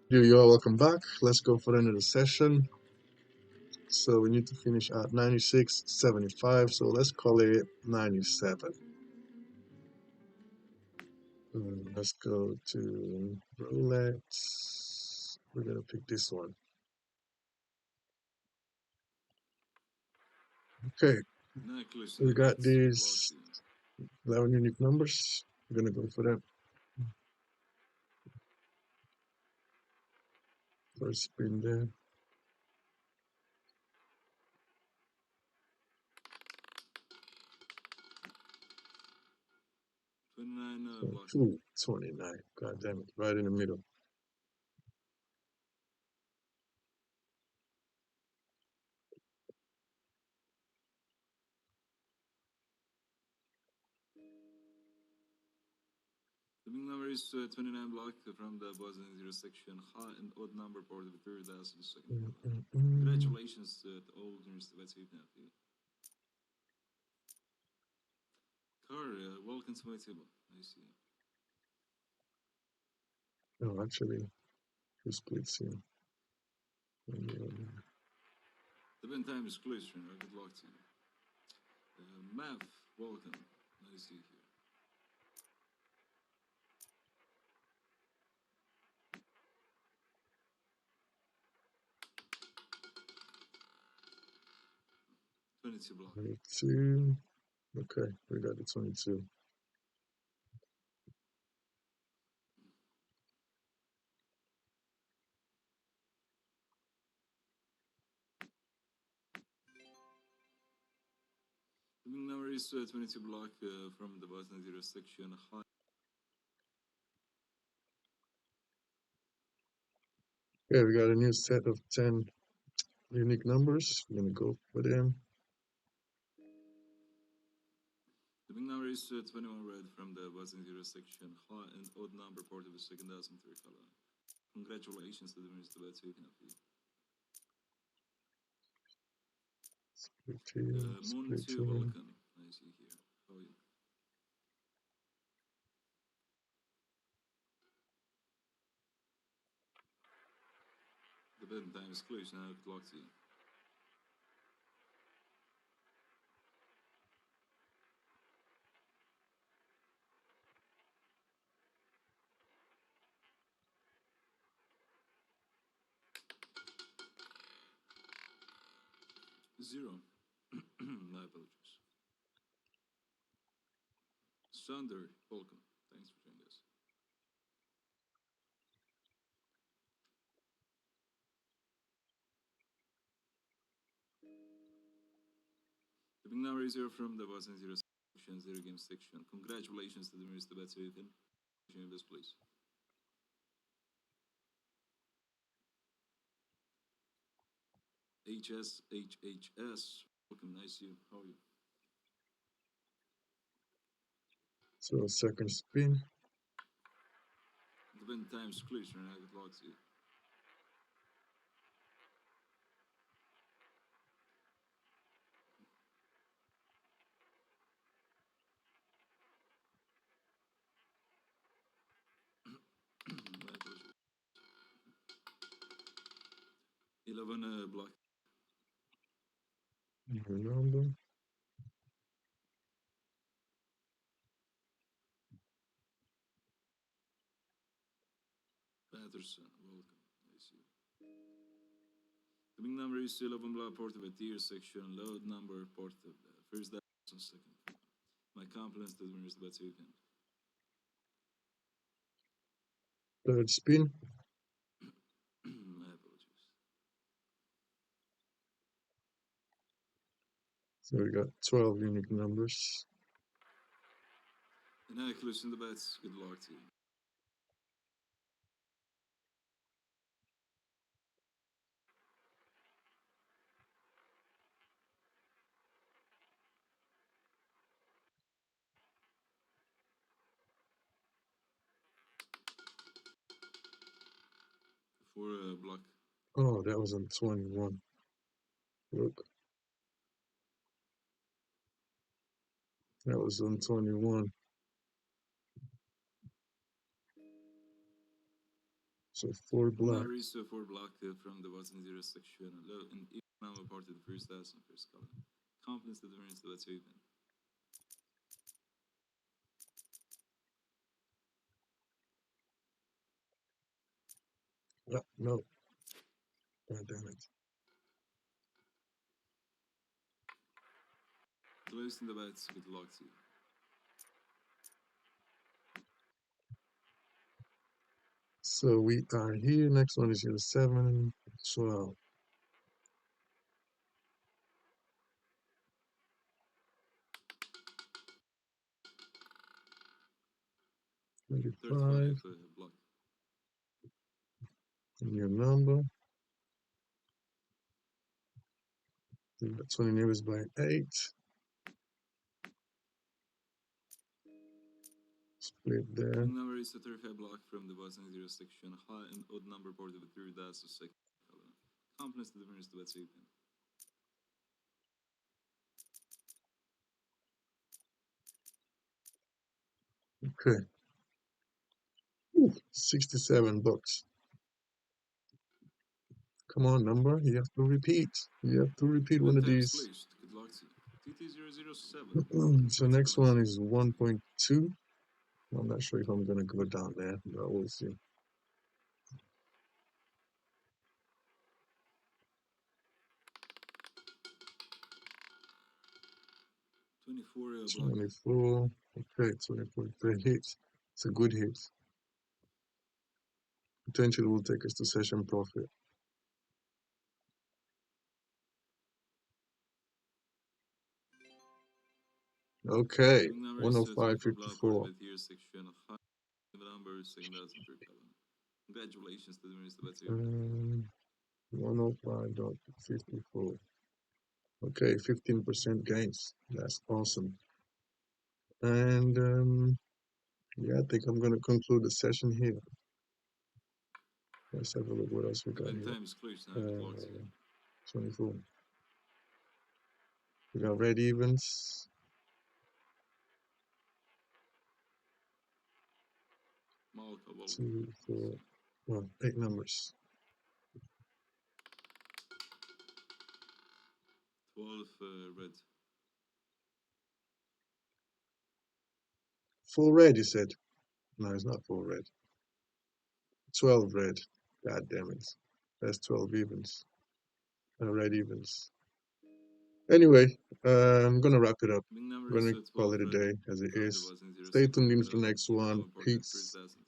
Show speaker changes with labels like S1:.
S1: You all welcome back. Let's go for another session. So we need to finish at 96.75. So let's call it 97. Let's go to Roulette. We're gonna pick this one. Okay,
S2: Necklace in
S1: we
S2: the
S1: got
S2: bets. Good luck
S1: these
S2: to you.
S1: 11 unique numbers. We're gonna go for that first spin there.
S2: 29
S1: So
S2: block.
S1: 229. God damn it, right in the middle.
S2: The big number is 29 block from the buzzer zero section. High and odd number part of the third as the second
S1: Mm,
S2: color.
S1: mm, mm.
S2: Congratulations to all winners of the now. Car, welcome to my table. I see.
S1: No, actually, two splits here.
S2: The bend time is close, good luck to you. Mav, welcome. Nice to see you here. 22 block.
S1: 22. Okay, we got the 22.
S2: The big number is 22 block from the buzzer zero section. High.
S1: Yeah, we got a new set of 10 unique numbers. We're gonna go for them.
S2: The big number is 21 red from the buzzer zero section. High and odd number part of the second as and third color. Congratulations to the winners of the bet.
S1: Split here,
S2: Moon
S1: split
S2: 2,
S1: here.
S2: welcome. Nice to see you here. How are you? The betting time is closed now. Good luck to you. Zero. My apologies. Sander, welcome. Thanks for joining us. The big number is zero from the Boston Zero section, zero game section. Congratulations to the winners of the bet. So you can join this, please. HSHHS, welcome. Nice to you. How are you?
S1: So second spin.
S2: The betting time is closed right now. Good luck to you. My apologies. 11 block.
S1: Number.
S2: Patterson, welcome. Nice to you. The big number is 11 block part of a tier section. Load number part of the first and second. My compliments to the winners of the bet. So you can.
S1: Third spin.
S2: My apologies.
S1: So we got 12 unique numbers.
S2: And now closing the bets. Good luck to you. For block.
S1: Oh, that was on 21. Look, that was on 21. So 4
S2: Big
S1: black.
S2: number is 4 black from the bottom 0 section. Low and equal number part of the first house and first column. Confidence determines the bets open.
S1: No. God damn it.
S2: Close in the bets, good luck to you.
S1: So we are here. Next one is here 7, 12.
S2: 35
S1: 25.
S2: black.
S1: And your number. 20 neighbors by 8. Split there.
S2: Big number is 35 black from the bottom 0 section. High and odd number part of the third house and second column. Confidence determines the bets open.
S1: Okay. 67 bucks. Come on, number. You have to repeat. You have to repeat one
S2: Bet
S1: of
S2: times
S1: these.
S2: closed, good luck to you. TT007.
S1: So next one is 1.2. I'm not sure if I'm gonna go down there, but we'll see.
S2: 24 black.
S1: 24. Okay, 24. It's a hit. It's a good hit. Potentially will take us to session profit. Okay,
S2: Big number is 24 black part of
S1: 105.54.
S2: the tier section. High number second house and third column. Congratulations to the winners of the bets open.
S1: 105.54. Okay, 15% gains. That's awesome. And yeah, I think I'm gonna conclude the session here. Let's have a look what else we
S2: The
S1: got
S2: bet
S1: here.
S2: time is closed now, good luck to you.
S1: 24. We got red evens.
S2: Malka Volk.
S1: 2, 4, well, 8 numbers.
S2: 12 red.
S1: 4 red, you said? No, it's not 4 red. 12 red. God damn it. That's 12 evens. Red evens. Anyway, I'm gonna wrap it up.
S2: Big number
S1: I'm
S2: is
S1: gonna call
S2: 12
S1: it a
S2: red
S1: day as it
S2: from the
S1: is.
S2: bottom 0
S1: Stay
S2: section.
S1: tuned in for
S2: Low
S1: the
S2: and
S1: next
S2: equal
S1: one.
S2: number part of the first
S1: Peace.
S2: house and